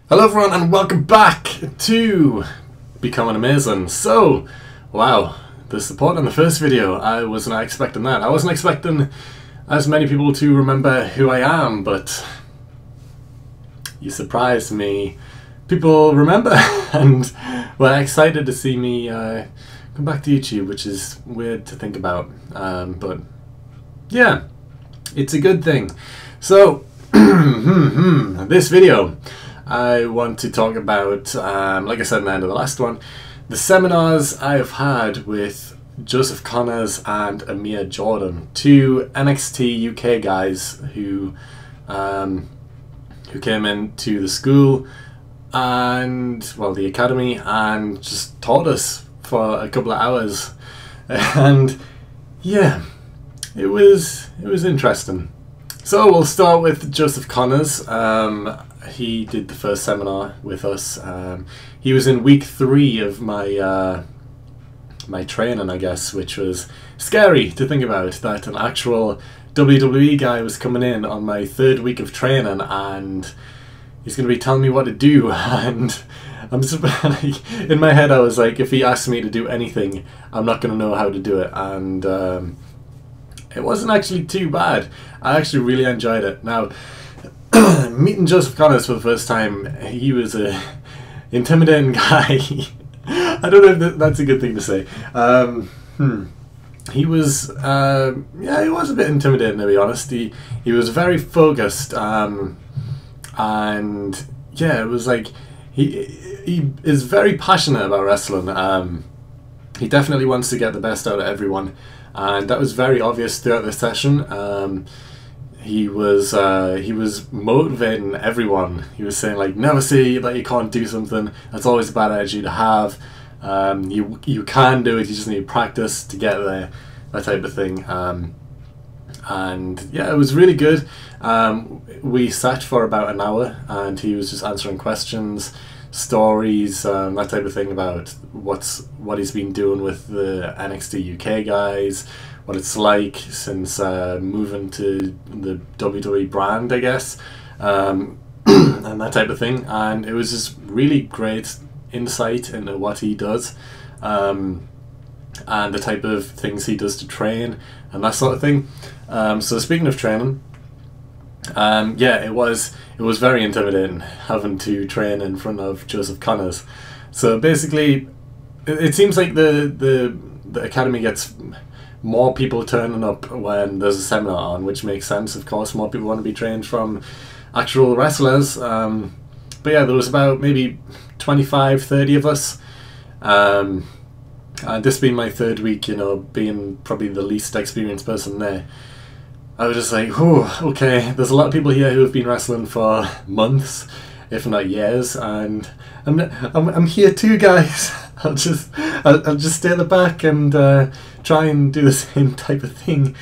Hello everyone and welcome back to Becoming Amazing. So, wow, the support on the first video, I was not expecting that. I wasn't expecting as many people to remember who I am, but you surprised me. People remember and were excited to see me come back to YouTube, which is weird to think about, but yeah, it's a good thing. So, this video, I want to talk about, like I said in the end of the last one, the seminars I have had with Joseph Connors and Amir Jordan, two NXT UK guys who came into the school and, well, the academy, and just taught us for a couple of hours. And yeah, it was interesting. So we'll start with Joseph Connors. He did the first seminar with us. He was in week 3 of my my training, I guess, which was scary to think about, that an actual WWE guy was coming in on my 3rd week of training and he's going to be telling me what to do. And I'm just, like, in my head I was like, if he asks me to do anything, I'm not going to know how to do it. And it wasn't actually too bad. I actually really enjoyed it. Now, meeting Joseph Connors for the first time, he was a intimidating guy. I don't know if that's a good thing to say. He was, yeah, he was a bit intimidating, to be honest. He was very focused, and yeah, it was like he is very passionate about wrestling. He definitely wants to get the best out of everyone, and that was very obvious throughout the session. He was motivating everyone. He was saying, like, never say that you can't do something. That's always a bad attitude to have. You can do it. You just need practice to get there. That type of thing. And yeah, it was really good. We sat for about an hour, and he was just answering questions, stories, that type of thing about what he's been doing with the NXT UK guys, what it's like since moving to the WWE brand, I guess, and that type of thing. And it was just really great insight into what he does, and the type of things he does to train and that sort of thing. So speaking of training, yeah, it was very intimidating having to train in front of Joseph Connors. So basically, it seems like the academy gets more people turning up when there's a seminar on, which makes sense. Of course, more people want to be trained from actual wrestlers. But yeah, there was about maybe 25, 30 of us. And this being my 3rd week, you know, being probably the least experienced person there, I was just like, oh, okay, there's a lot of people here who have been wrestling for months, if not years, and I'm here too, guys. I'll just stay at the back and try and do the same type of thing.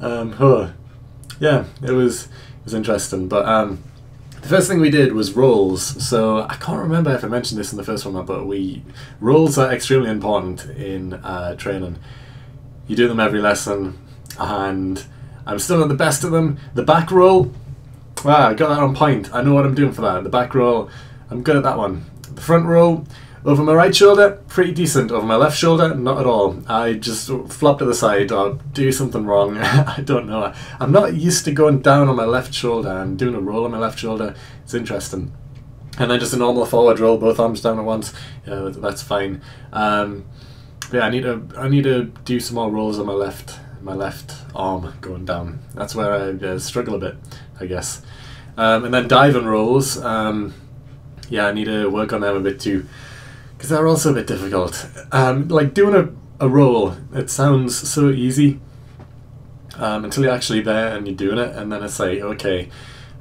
Yeah, it was interesting. But the first thing we did was rolls. So I can't remember if I mentioned this in the first one, but rolls are extremely important in training. You do them every lesson, and I'm still not the best at them. The back roll, I got that on point. I know what I'm doing for that. The back roll, I'm good at that one. The front roll, over my right shoulder, pretty decent. Over my left shoulder, not at all. I just flop to the side or do something wrong. I don't know. I'm not used to going down on my left shoulder and doing a roll on my left shoulder. It's interesting. And then just a normal forward roll, both arms down at once. Yeah, that's fine. Yeah, I need to do some more rolls on my left arm going down. That's where I struggle a bit, I guess. And then diving rolls. Yeah, I need to work on them a bit too, because they're also a bit difficult. Like doing a roll, it sounds so easy until you're actually there and you're doing it, and then it's like, okay,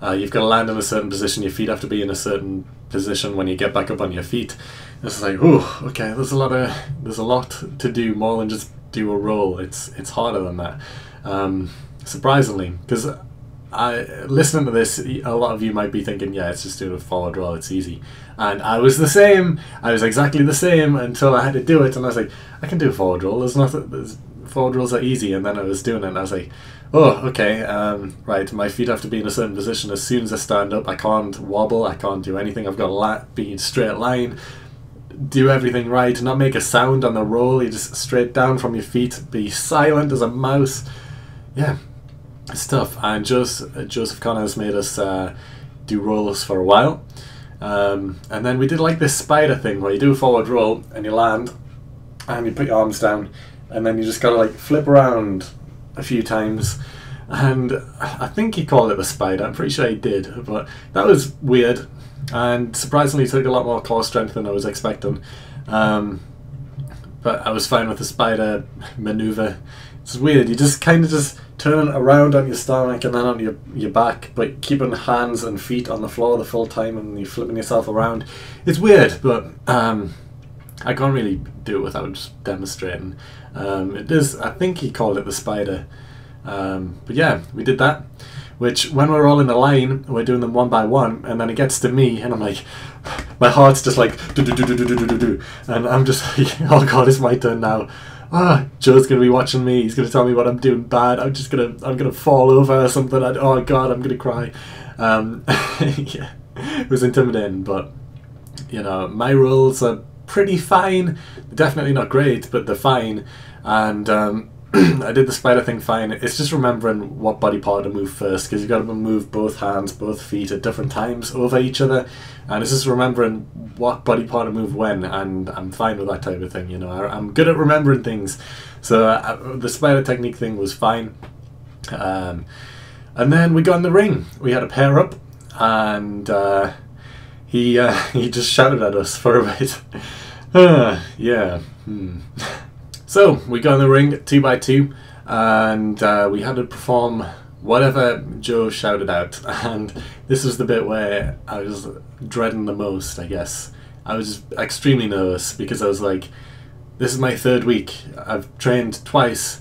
you've got to land in a certain position, your feet have to be in a certain position when you get back up on your feet. It's like, oh, okay, there's a lot to do more than just do a roll. It's harder than that, surprisingly, because listening to this, a lot of you might be thinking, yeah, it's just doing a forward roll, it's easy. And I was the same. I was exactly the same until I had to do it, and I was like, I can do a forward roll. Forward rolls are easy. And then I was doing it, and I was like, oh, okay, right, my feet have to be in a certain position. As soon as I stand up, I can't wobble, I can't do anything. I've got to be in a straight line, do everything right, not make a sound on the roll. You just straight down from your feet, be silent as a mouse. Yeah, it's tough. And Joseph Connors made us do rolls for a while. And then we did like this spider thing where you do a forward roll and you land and you put your arms down and then you just gotta like flip around a few times. And I think he called it the spider, I'm pretty sure he did, but that was weird and surprisingly took a lot more core strength than I was expecting. But I was fine with the spider maneuver. It's weird, you just kind of just turn around on your stomach and then on your back, but keeping hands and feet on the floor the full time and you're flipping yourself around. It's weird, but I can't really do it without just demonstrating. It is, I think he called it the spider. But yeah, we did that, which when we're all in a line, we're doing them one by one, and then it gets to me and I'm like, my heart's just like do do do do do do do do, and I'm just like, oh god, it's my turn now. Joe's gonna be watching me. He's gonna tell me what I'm doing bad. I'm gonna fall over or something. Oh god, I'm gonna cry. Yeah, it was intimidating, but you know, my rolls are pretty fine. Definitely not great, but they're fine. And I did the spider thing fine. It's just remembering what body part to move first, because you've got to move both hands, both feet at different times over each other, and it's just remembering what body part to move when, and I'm fine with that type of thing, you know. I'm good at remembering things, so the spider technique thing was fine. And then we got in the ring. We had a pair up, and he just shouted at us for a bit. Yeah. So we got in the ring 2 by 2, and we had to perform whatever Joe shouted out. And this was the bit where I was dreading the most, I guess. I was extremely nervous because I was like, this is my 3rd week. I've trained twice.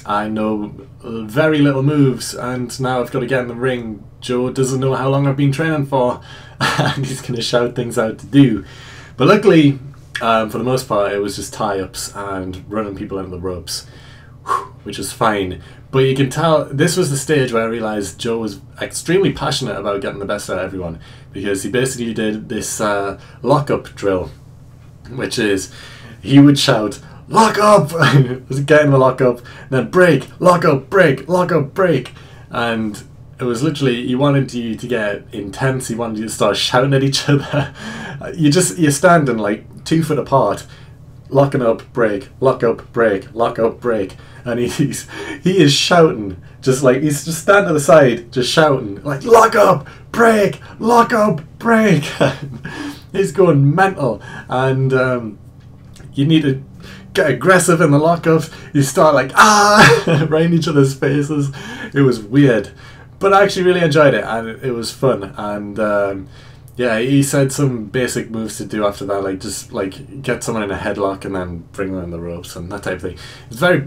I know very little moves, and now I've got to get in the ring. Joe doesn't know how long I've been training for, and he's going to shout things out to do. But luckily, for the most part, it was just tie-ups and running people into the ropes, which was fine. But you can tell, this was the stage where I realised Joe was extremely passionate about getting the best out of everyone, because he basically did this lock-up drill, which is, he would shout, "Lock up!" get in the lock-up, then break, lock up, break, and it was literally, he wanted you to get intense, he wanted you to start shouting at each other. You're standing like 2 foot apart, locking up, break, lock up, break, lock up, break, and he is shouting, just like, he's just standing to the side, just shouting, like, lock up, break, lock up, break. He's going mental, and you need to get aggressive in the lockups. You start like, right in each other's faces. It was weird. But I actually really enjoyed it, and it was fun. And yeah, he said some basic moves to do after that, like just like get someone in a headlock and then bring them in the ropes and that type of thing. It's very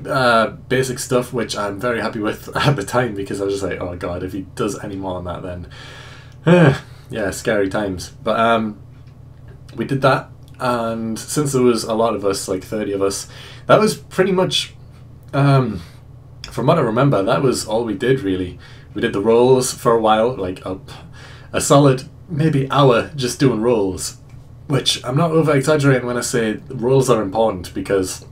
basic stuff, which I'm very happy with at the time, because I was just like, oh god, if he does any more on that, then yeah, scary times. But we did that, and since there was a lot of us, like 30 of us, that was pretty much, from what I remember, that was all we did really. We did the rolls for a while, like a solid maybe hour just doing rolls, which I'm not over exaggerating when I say rolls are important, because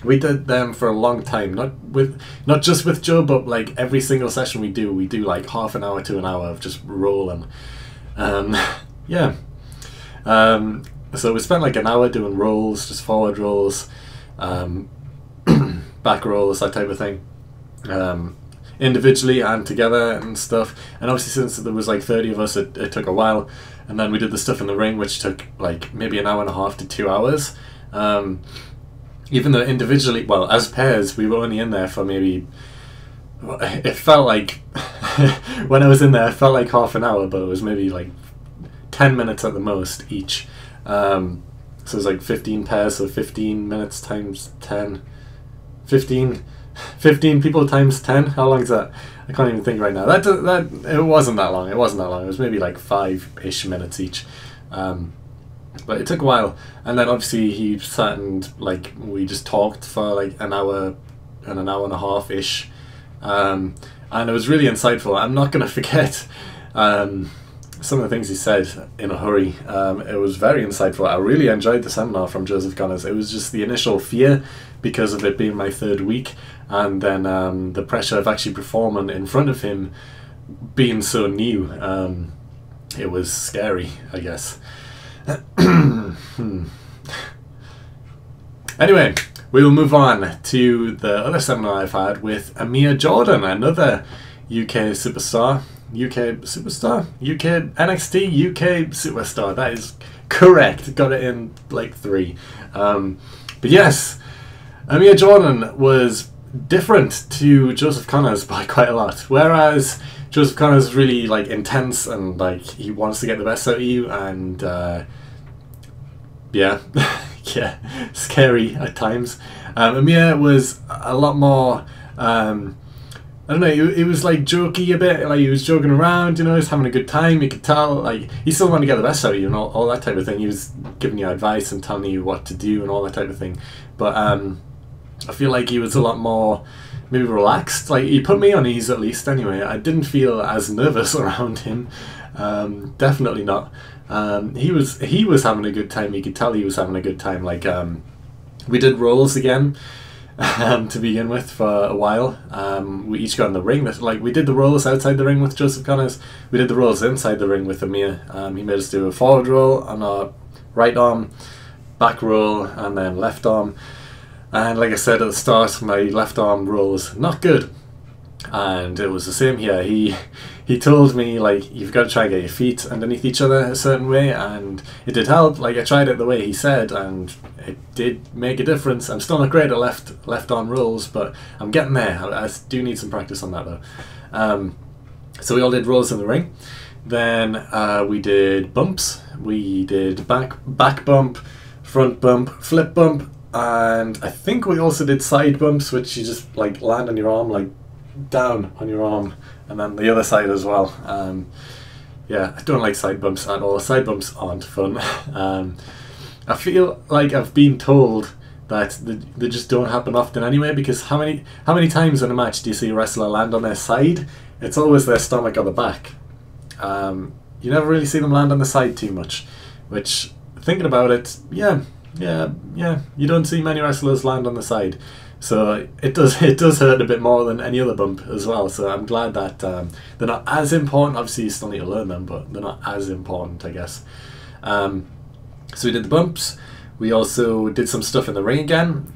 we did them for a long time, not just with Joe, but like every single session we do like half an hour to an hour of just rolling. Yeah. So we spent like an hour doing rolls, just forward rolls, back rolls, that type of thing. Individually and together and stuff, and obviously since there was like 30 of us, it took a while, and then we did the stuff in the ring, which took like maybe an hour and a half to 2 hours, even though individually, well, as pairs, we were only in there for maybe, it felt like when I was in there it felt like half an hour, but it was maybe like 10 minutes at the most each. So it was like 15 pairs, so 15 minutes times 10, 15 people times 10. How long is that? I can't even think right now. It wasn't that long. It was maybe like 5-ish minutes each. But it took a while. And then obviously he sat and like we just talked for like an hour and a half ish. and it was really insightful. I'm not going to forget some of the things he said in a hurry. It was very insightful. I really enjoyed the seminar from Joseph Connors. It was just the initial fear because of it being my third week, and then the pressure of actually performing in front of him being so new. It was scary, I guess. Anyway, we will move on to the other seminar I've had with Amir Jordan, another UK superstar. UK NXT UK superstar. That is correct. Got it in like 3. But yes, Amir Jordan was different to Joseph Connors by quite a lot. Whereas Joseph Connors is really like intense and like he wants to get the best out of you, and yeah, yeah, scary at times. Amir was a lot more. I don't know, he was like jokey a bit, like he was joking around, you know, he was having a good time, you could tell, like, he still wanted to get the best out of you and all that type of thing. He was giving you advice and telling you what to do and all that type of thing. But I feel like he was a lot more, maybe relaxed, like he put me on ease at least anyway. I didn't feel as nervous around him, definitely not. He was having a good time, you could tell he was having a good time, like, we did rolls again. To begin with for a while. We each got in the ring. Like, we did the rolls outside the ring with Joseph Connors. We did the rolls inside the ring with Amir. He made us do a forward roll on our right arm, back roll, and then left arm. And like I said at the start, my left arm roll was not good. And it was the same here. He told me, like, you've got to try and get your feet underneath each other a certain way, and it did help. Like, I tried it the way he said, and it did make a difference. I'm still not great at left arm rolls, but I'm getting there. I do need some practice on that though. So we all did rolls in the ring. Then we did bumps. We did back bump, front bump, flip bump, and I think we also did side bumps, which you just like land on your arm, like down on your arm, and then the other side as well. Yeah, I don't like side bumps at all. Side bumps aren't fun. I feel like I've been told that they just don't happen often anyway, because how many times in a match do you see a wrestler land on their side? It's always their stomach or the back. You never really see them land on the side too much, which, thinking about it, yeah, you don't see many wrestlers land on the side. So it does hurt a bit more than any other bump as well. So I'm glad that they're not as important. Obviously you still need to learn them, but they're not as important, I guess. So we did the bumps. We also did some stuff in the ring again.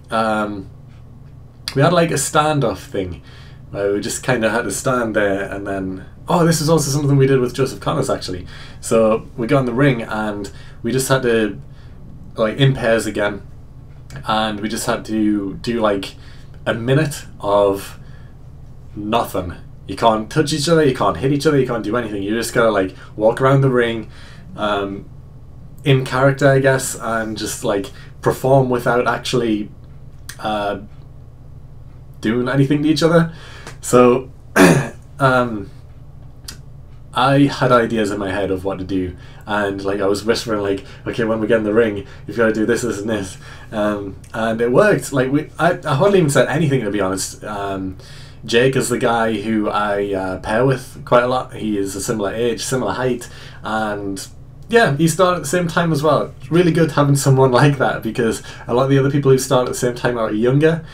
We had like a standoff thing where we just kind of had to stand there, and then, oh, this is also something we did with Joseph Connors actually. So we got in the ring and we just had to, like, in pairs again, and we just had to do like a minute of nothing. You can't touch each other, you can't hit each other, you can't do anything. You just gotta like walk around the ring in character, I guess, and just like perform without actually doing anything to each other. So I had ideas in my head of what to do, and like I was whispering like, okay, when we get in the ring, you've got to do this, this, and this, and it worked. Like I hardly even said anything, to be honest. Jake is the guy who I pair with quite a lot. He is a similar age, similar height, and yeah, he started at the same time as well. It's really good having someone like that, because a lot of the other people who start at the same time are younger.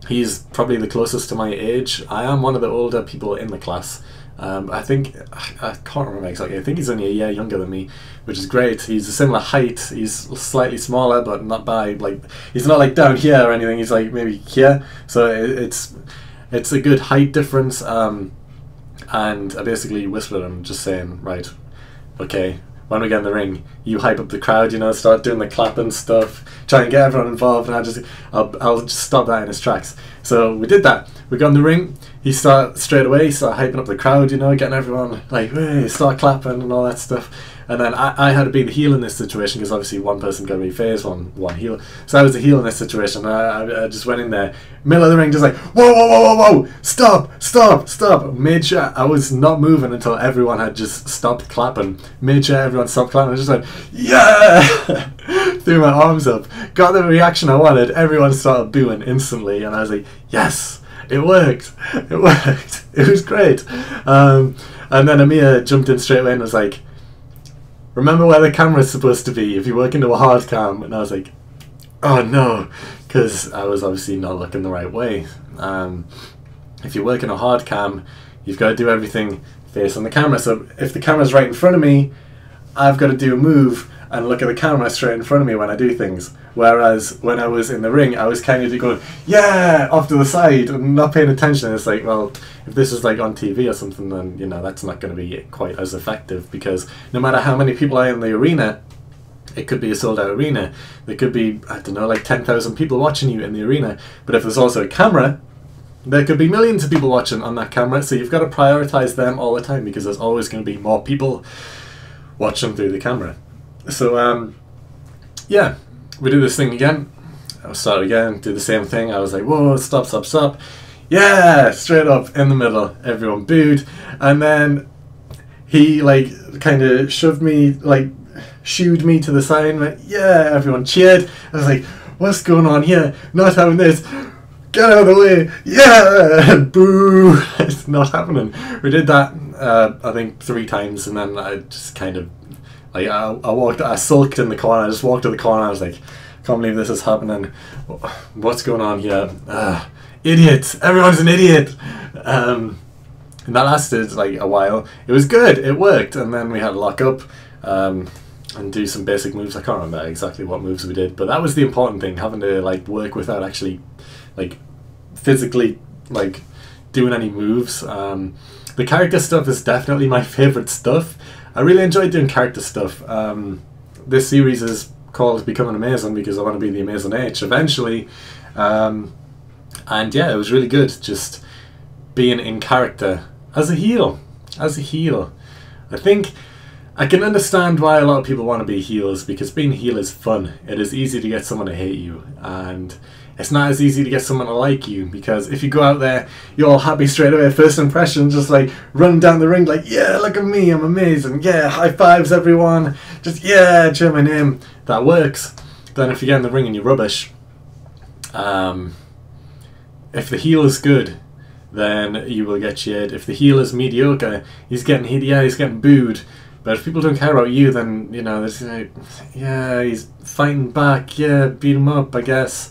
He's probably the closest to my age. I am one of the older people in the class. I think, I can't remember exactly, I think he's only a year younger than me, which is great. He's a similar height, he's slightly smaller, but not by, like, he's not like down here or anything, he's like maybe here, so it's a good height difference. And I basically whispered him, just saying, right, okay, when we get in the ring, you hype up the crowd, you know, start doing the clapping stuff, try and get everyone involved, and I'll just stop that in his tracks. So we did that. We got in the ring, he started hyping up the crowd, you know, getting everyone like, hey, start clapping and all that stuff. And then I had to be the heel in this situation, because obviously one person got to be face, one heel. So I was the heel in this situation. I just went in there, middle of the ring, just like, whoa, whoa, whoa, whoa, whoa, stop. Made sure I was not moving until everyone had just stopped clapping. Made sure everyone stopped clapping. I just went, yeah! Threw my arms up. Got the reaction I wanted. Everyone started booing instantly, and I was like, yes! It worked. It worked. It was great. And then Amir jumped in straight away and was like, remember where the camera's supposed to be if you work into a hard cam? And I was like, oh no, because I was obviously not looking the right way. If you work in a hard cam, you've got to do everything face on the camera. So if the camera's right in front of me, I've got to do a move and look at the camera straight in front of me when I do things. Whereas when I was in the ring, I was kind of going, yeah, off to the side and not paying attention. It's like, well, if this is like on TV or something, then, you know, that's not going to be quite as effective, because no matter how many people are in the arena, it could be a sold out arena. There could be, I don't know, like 10,000 people watching you in the arena. But if there's also a camera, there could be millions of people watching on that camera. So you've got to prioritize them all the time, because there's always going to be more people watching through the camera. So, yeah. We do this thing again. I'll start again, do the same thing. I was like, whoa, stop, stop, stop. Yeah, straight up in the middle. Everyone booed. And then he like kind of shoved me, like shooed me to the side. And went, yeah, everyone cheered. I was like, what's going on here? Not having this. Get out of the way. Yeah, boo. It's not happening. We did that, I think 3 times. And then I just kind of, like, I sulked in the corner. I just walked to the corner. I was like, can't believe this is happening. What's going on here? Idiots. Everyone's an idiot. And that lasted like a while. It was good. It worked. And then we had to lock up and do some basic moves. I can't remember exactly what moves we did, but that was the important thing, having to like work without actually like physically like doing any moves. The character stuff is definitely my favourite stuff. I really enjoy doing character stuff. This series is called Becoming Amazing because I want to be the Amazing H eventually. And yeah, it was really good just being in character as a heel. As a heel. I think I can understand why a lot of people want to be heels, because being a heel is fun. It is easy to get someone to hate you, and it's not as easy to get someone to like you, because if you go out there, you're all happy straight away, first impression, just like run down the ring like, yeah, look at me, I'm amazing, yeah, high fives everyone, just yeah, cheer my name. That works. Then if you get in the ring and you're rubbish, if the heel is good, then you will get cheered. If the heel is mediocre, he's getting booed. But if people don't care about you, then, you know, there's like, yeah, he's fighting back, yeah, beat him up, I guess.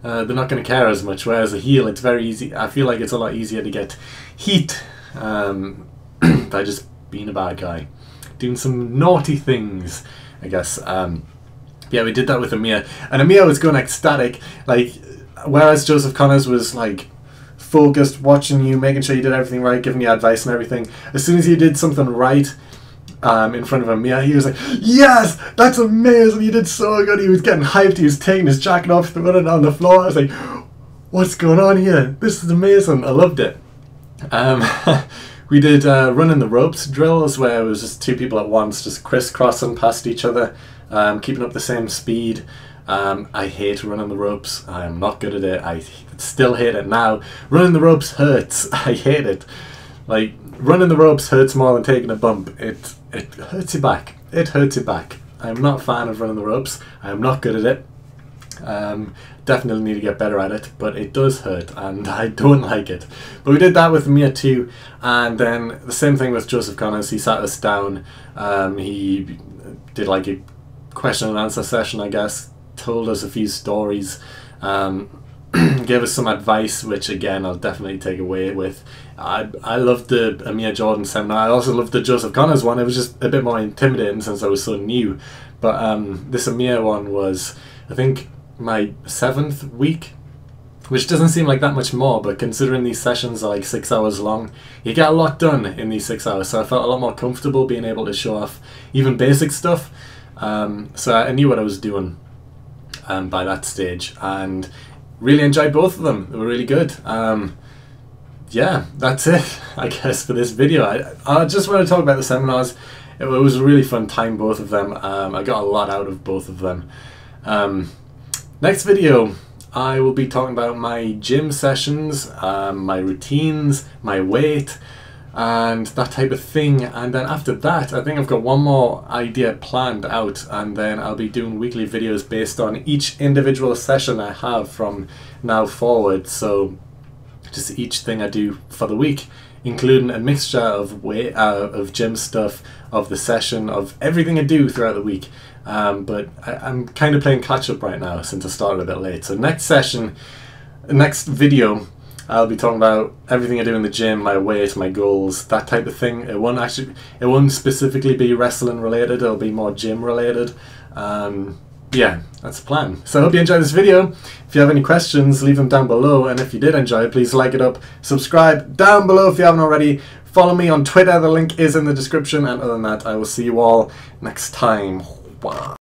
They're not going to care as much, whereas a heel, it's very easy. I feel like it's a lot easier to get heat by just being a bad guy. Doing some naughty things, I guess. Yeah, we did that with Amir. And Amir was going ecstatic, like, whereas Joseph Connors was, like, focused, watching you, making sure you did everything right, giving you advice and everything. As soon as you did something right, in front of him, yeah, he was like, yes, that's amazing, you did so good. He was getting hyped, he was taking his jacket off, throwing it on the floor. I was like, what's going on here? This is amazing. I loved it. We did running the ropes drills, where it was just 2 people at once, just crisscrossing past each other, keeping up the same speed. I hate running the ropes. I am not good at it. I still hate it now. Running the ropes hurts. I hate it. Like, running the ropes hurts more than taking a bump. It hurts your back. It hurts your back. I'm not a fan of running the ropes. I am not good at it. Definitely need to get better at it, but it does hurt and I don't like it. But we did that with Mia too, and then the same thing with Joseph Connors. He sat us down. He did like a question and answer session, I guess. Told us a few stories. Gave us some advice, which again I'll definitely take away with. I loved the Amir Jordan seminar. I also loved the Joseph Connors one. It was just a bit more intimidating since I was so new. But this Amir one was, I think, my 7th week, which doesn't seem like that much more, but considering these sessions are like 6 hours long, you get a lot done in these 6 hours. So I felt a lot more comfortable being able to show off even basic stuff. So I knew what I was doing by that stage, and really enjoyed both of them. They were really good. Yeah, that's it, I guess, for this video. I just want to talk about the seminars. It was a really fun time, both of them. I got a lot out of both of them. Next video, I will be talking about my gym sessions, my routines, my weight, and that type of thing. And then after that, I think I've got one more idea planned out, and then I'll be doing weekly videos based on each individual session I have from now forward. So just each thing I do for the week, including a mixture of gym stuff, of the session, of everything I do throughout the week. But I'm kind of playing catch up right now since I started a bit late. So next video, I'll be talking about everything I do in the gym, my weight, my goals, that type of thing. It won't specifically be wrestling related, it'll be more gym related. Yeah, that's the plan. So I hope you enjoyed this video. If you have any questions, leave them down below, and if you did enjoy it, please like it up, subscribe down below if you haven't already, follow me on Twitter, the link is in the description, and other than that, I will see you all next time. Wow.